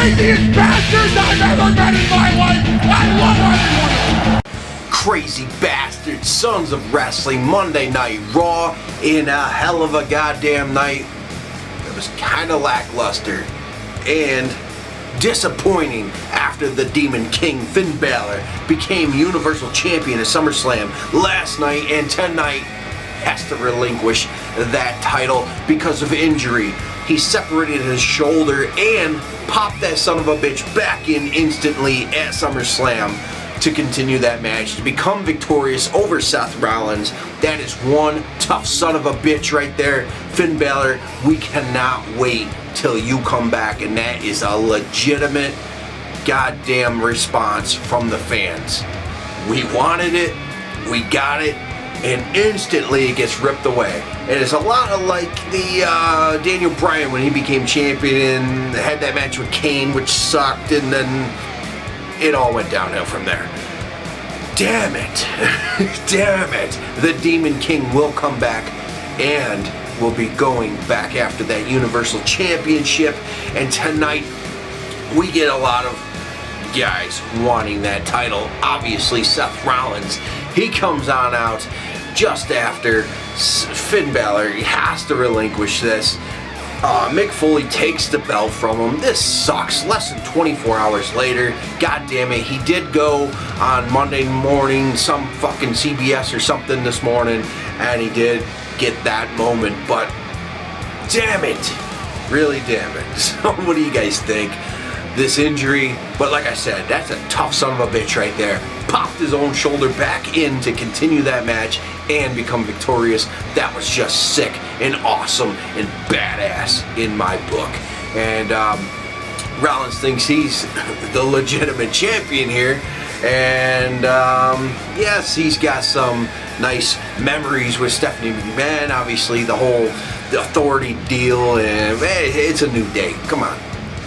craziest bastards I've ever met in my life. I love everyone. Crazy bastards, sons of wrestling, Monday Night Raw in a hell of a goddamn night. It was kind of lackluster and disappointing after the Demon King Finn Balor became Universal Champion at SummerSlam last night, and tonight has to relinquish that title because of injury. He separated his shoulder and popped that son of a bitch back in instantly at SummerSlam to continue that match to become victorious over Seth Rollins. That is one tough son of a bitch right there. Finn Balor, we cannot wait till you come back, and that is a legitimate goddamn response from the fans. We wanted it, we got it, and instantly it gets ripped away. And it's a lot of like the Daniel Bryan when he became champion and had that match with Kane, which sucked, and then it all went downhill from there. Damn it. Damn it. The Demon King will come back and will be going back after that Universal Championship. And tonight we get a lot of guys wanting that title. Obviously Seth Rollins, he comes on out just after Finn Balor. He has to relinquish this. Mick Foley takes the belt from him. This sucks. Less than 24 hours later. God damn it. He did go on Monday morning, some fucking CBS or something this morning, and he did get that moment, but damn it. Really damn it. So what do you guys think? This injury, but like I said, that's a tough son of a bitch right there. Popped his own shoulder back in to continue that match and become victorious. That was just sick and awesome and badass in my book. And Rollins thinks he's the legitimate champion here. And yes, he's got some nice memories with Stephanie McMahon. Obviously, the whole authority deal, and it's a new day. Come on.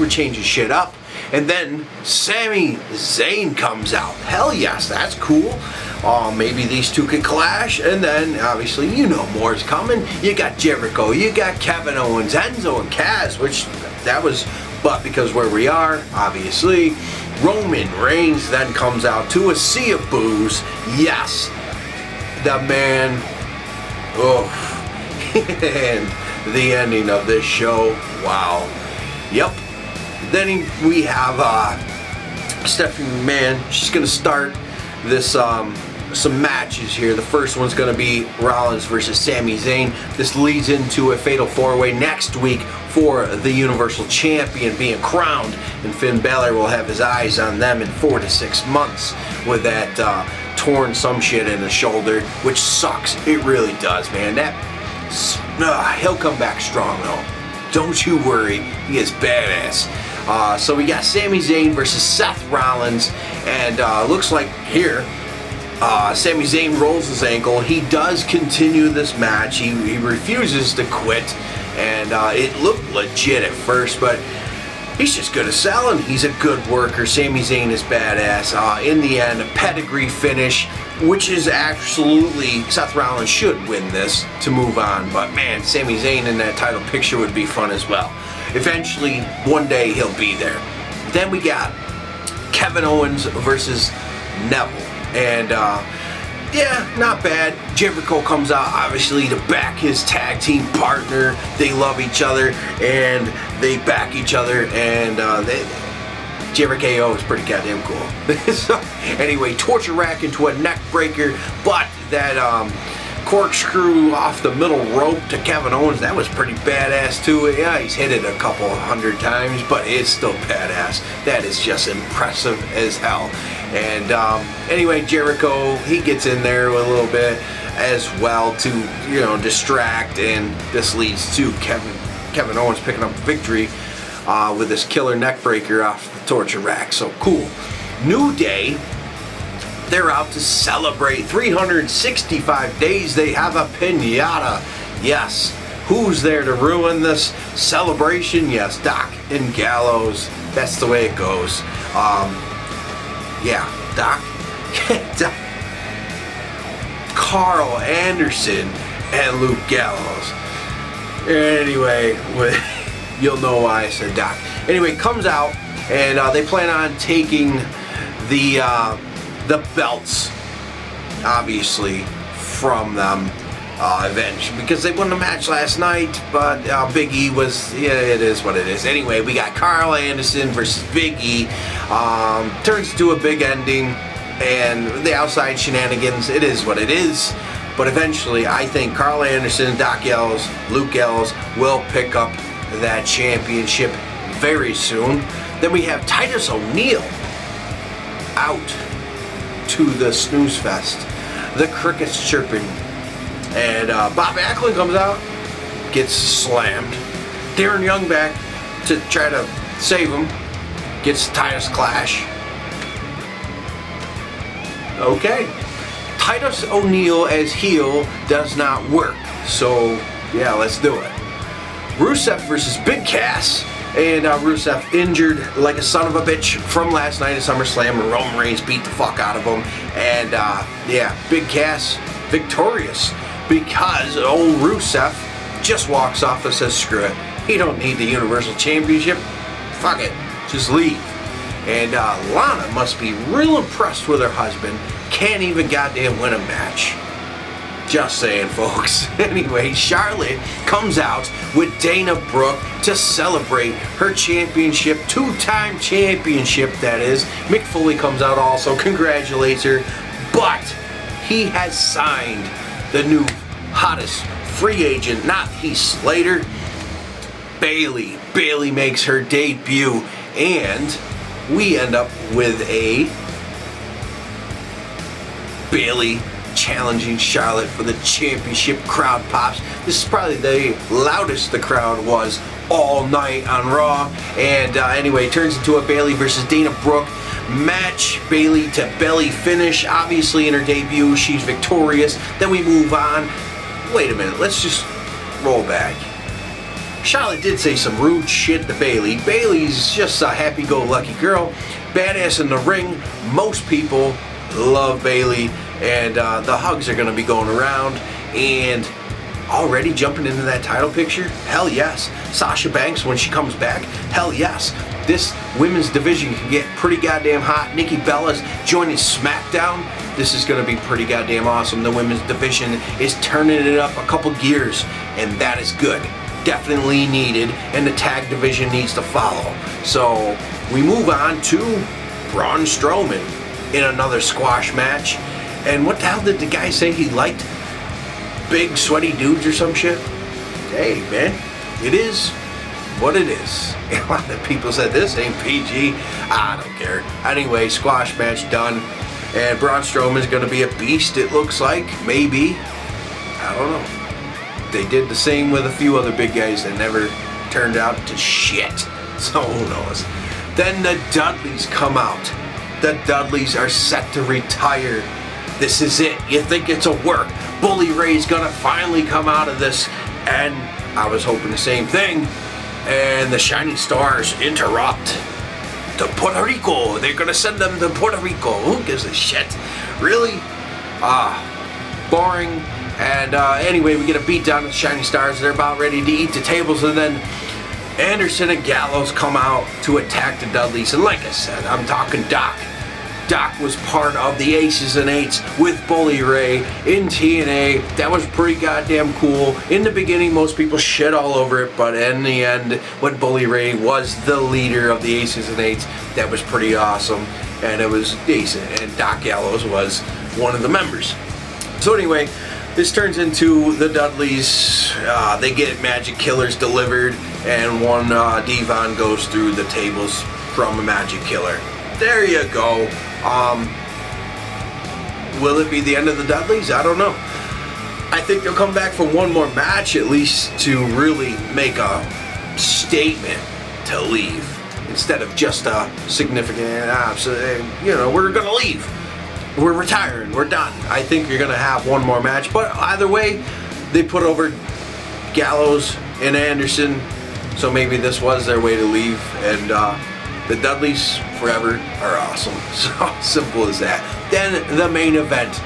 We're changing shit up. And then Sami Zayn comes out. Hell yes, that's cool. Maybe these two could clash. And then obviously you know more is coming. You got Jericho, you got Kevin Owens, Enzo, and Kaz, which that was, but because where we are, obviously Roman Reigns then comes out to a sea of boos. Yes, the man. Oh, and the ending of this show. Wow. Yep. Then we have Stephanie McMahon. She's going to start this some matches here. The first one's going to be Rollins versus Sami Zayn. This leads into a fatal four-way next week for the Universal Champion being crowned, and Finn Balor will have his eyes on them in 4 to 6 months with that torn some shit in the shoulder, which sucks. It really does, man. He'll come back strong though. Don't you worry. He is badass. So we got Sami Zayn versus Seth Rollins, and looks like here Sami Zayn rolls his ankle. He does continue this match. He refuses to quit, and it looked legit at first, but he's just good at selling. He's a good worker. Sami Zayn is badass. In the end, a pedigree finish, which is absolutely, Seth Rollins should win this to move on, but man, Sami Zayn in that title picture would be fun as well. Eventually, one day he'll be there. Then we got Kevin Owens versus Neville, and yeah, not bad. Jericho comes out obviously to back his tag team partner. They love each other and they back each other, and Jericho is pretty goddamn cool. So anyway, torture rack into a neck breaker, but that corkscrew off the middle rope to Kevin Owens, that was pretty badass too. Yeah, he's hit it a couple hundred times, but it's still badass. That is just impressive as hell. And anyway, Jericho, he gets in there a little bit as well to, you know, distract, and this leads to Kevin Owens picking up the victory with this killer neck breaker off the torture rack. So cool. New Day, they're out to celebrate 365 days. They have a piñata. Yes. Who's there to ruin this celebration? Yes, Doc and Gallows. That's the way it goes. Yeah, Doc. Carl Anderson and Luke Gallows. Anyway, you'll know why I said Doc. Anyway, comes out and they plan on taking the belts, obviously, from them eventually, because they won the match last night. But Big E was, yeah, it is what it is. Anyway, we got Carl Anderson versus Big E. Turns into a big ending, and the outside shenanigans. It is what it is. But eventually, I think Carl Anderson, Doc Ellis, Luke Ellis will pick up that championship very soon. Then we have Titus O'Neil out to the snooze fest. The crickets chirping. And Bob Backlund comes out, gets slammed. Darren Young back to try to save him. Gets Titus Clash. Okay. Titus O'Neil as heel does not work. So, yeah, let's do it. Rusev versus Big Cass. And Rusev injured like a son of a bitch from last night at SummerSlam. Roman Reigns beat the fuck out of him. And, yeah, Big Cass victorious. Because old Rusev just walks off and says, screw it. He don't need the Universal Championship. Fuck it. Just leave. And Lana must be real impressed with her husband. Can't even goddamn win a match. Just saying, folks. Anyway, Charlotte comes out with Dana Brooke to celebrate her championship, two-time championship, that is. Mick Foley comes out also, congratulates her. But he has signed the new hottest free agent, not Heath Slater, Bayley. Bayley makes her debut, and we end up with a Bayley challenging Charlotte for the championship. Crowd pops. This is probably the loudest the crowd was all night on Raw. And anyway, it turns into a Bayley versus Dana Brooke match. Bayley to belly finish. Obviously in her debut, she's victorious. Then we move on. Wait a minute, let's just roll back. Charlotte did say some rude shit to Bayley. Bayley's just a happy-go-lucky girl. Badass in the ring. Most people love Bayley, and the hugs are going to be going around. And already jumping into that title picture? Hell yes. Sasha Banks, when she comes back? Hell yes. This women's division can get pretty goddamn hot. Nikki Bella's joining SmackDown. This is going to be pretty goddamn awesome. The women's division is turning it up a couple gears, and that is good. Definitely needed, and the tag division needs to follow. So we move on to Braun Strowman in another squash match. And what the hell did the guy say he liked? Big sweaty dudes or some shit? Hey man, it is what it is. A lot of people said this ain't PG. I don't care. Anyway, squash match done. And Braun Strowman's gonna be a beast, it looks like. Maybe. I don't know. They did the same with a few other big guys that never turned out to shit. So who knows? Then the Dudleys come out. The Dudleys are set to retire. This is it. You think it's a work. Bully Ray's gonna finally come out of this. And I was hoping the same thing. And the Shining Stars interrupt to Puerto Rico. They're gonna send them to Puerto Rico. Who gives a shit? Really? Boring. And anyway, we get a beat down of the Shining Stars. They're about ready to eat the tables, and then Anderson and Gallows come out to attack the Dudleys. And like I said, I'm talking Doc. Doc was part of the Aces and Eights with Bully Ray in TNA. That was pretty goddamn cool. In the beginning, most people shit all over it, but in the end, when Bully Ray was the leader of the Aces and Eights, that was pretty awesome. And it was decent, and Doc Gallows was one of the members. So anyway, this turns into the Dudleys. They get Magic Killers delivered, and one Devon goes through the tables from a Magic Killer. There you go. Will it be the end of the Dudleys? I don't know. I think they'll come back for one more match at least to really make a statement to leave, instead of just a significant, we're gonna leave. We're retiring. We're done. I think you're gonna have one more match, but either way, they put over Gallows and Anderson, so maybe this was their way to leave. And the Dudleys forever are awesome. So simple as that. Then the main event,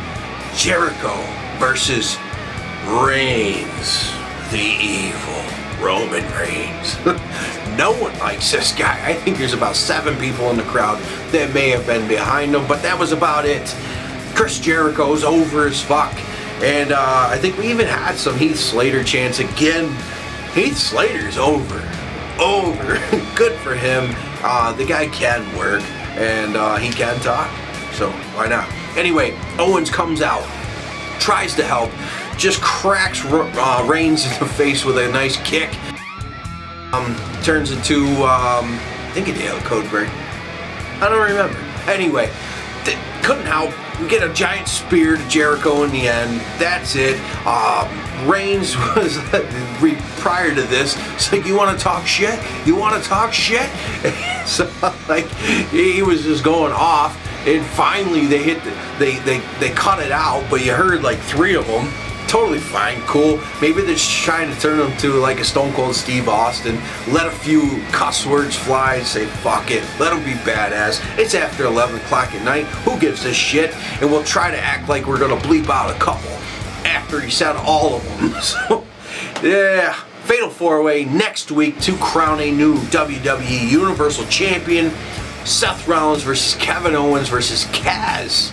Jericho versus Reigns, the Evil. Roman Reigns. No one likes this guy. I think there's about 7 people in the crowd that may have been behind him, but that was about it. Chris Jericho's over as fuck. And I think we even had some Heath Slater chants again. Heath Slater's over. Good for him. The guy can work, and he can talk, so why not? Anyway, Owens comes out, tries to help, just cracks Reigns in the face with a nice kick. Turns into, I think it is code break. I don't remember. Anyway, couldn't help. We get a giant spear to Jericho in the end. That's it. Reigns was, prior to this, it's like, you want to talk shit? You want to talk shit? So, like, he was just going off. And finally, they hit, they cut it out, but you heard like 3 of them. Totally fine, cool. Maybe they're just trying to turn him to like a Stone Cold Steve Austin. Let a few cuss words fly and say fuck it. Let him be badass. It's after 11 o'clock at night. Who gives a shit? And we'll try to act like we're gonna bleep out a couple after he said all of them. So, yeah. Fatal 4-Way next week to crown a new WWE Universal Champion. Seth Rollins versus Kevin Owens versus Kaz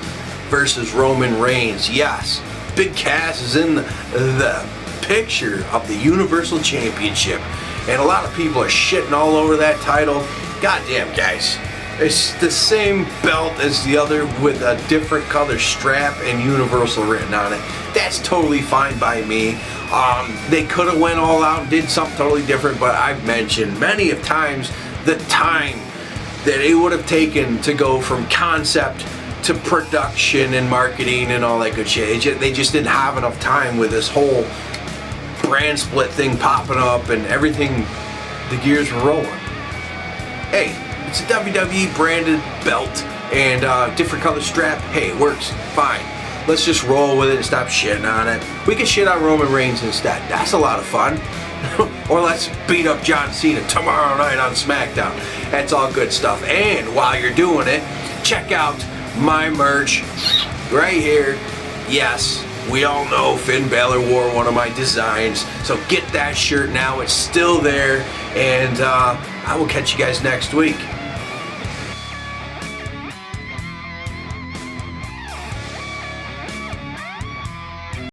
versus Roman Reigns. Yes. Big Cass is in the picture of the Universal Championship, and a lot of people are shitting all over that title. Goddamn, guys, it's the same belt as the other with a different color strap and Universal written on it. That's totally fine by me. They could have went all out and did something totally different, but I've mentioned many of times the time that it would have taken to go from concept to production and marketing and all that good shit. They just didn't have enough time with this whole brand split thing popping up and everything. The gears were rolling. Hey, it's a WWE branded belt and different color strap. Hey, it works fine. Let's just roll with it and stop shitting on it. We can shit on Roman Reigns instead. That's a lot of fun. Or let's beat up John Cena tomorrow night on SmackDown. That's all good stuff. And while you're doing it, check out my merch right here. Yes, we all know Finn Balor wore one of my designs, so get that shirt now. It's still there, and I will catch you guys next week.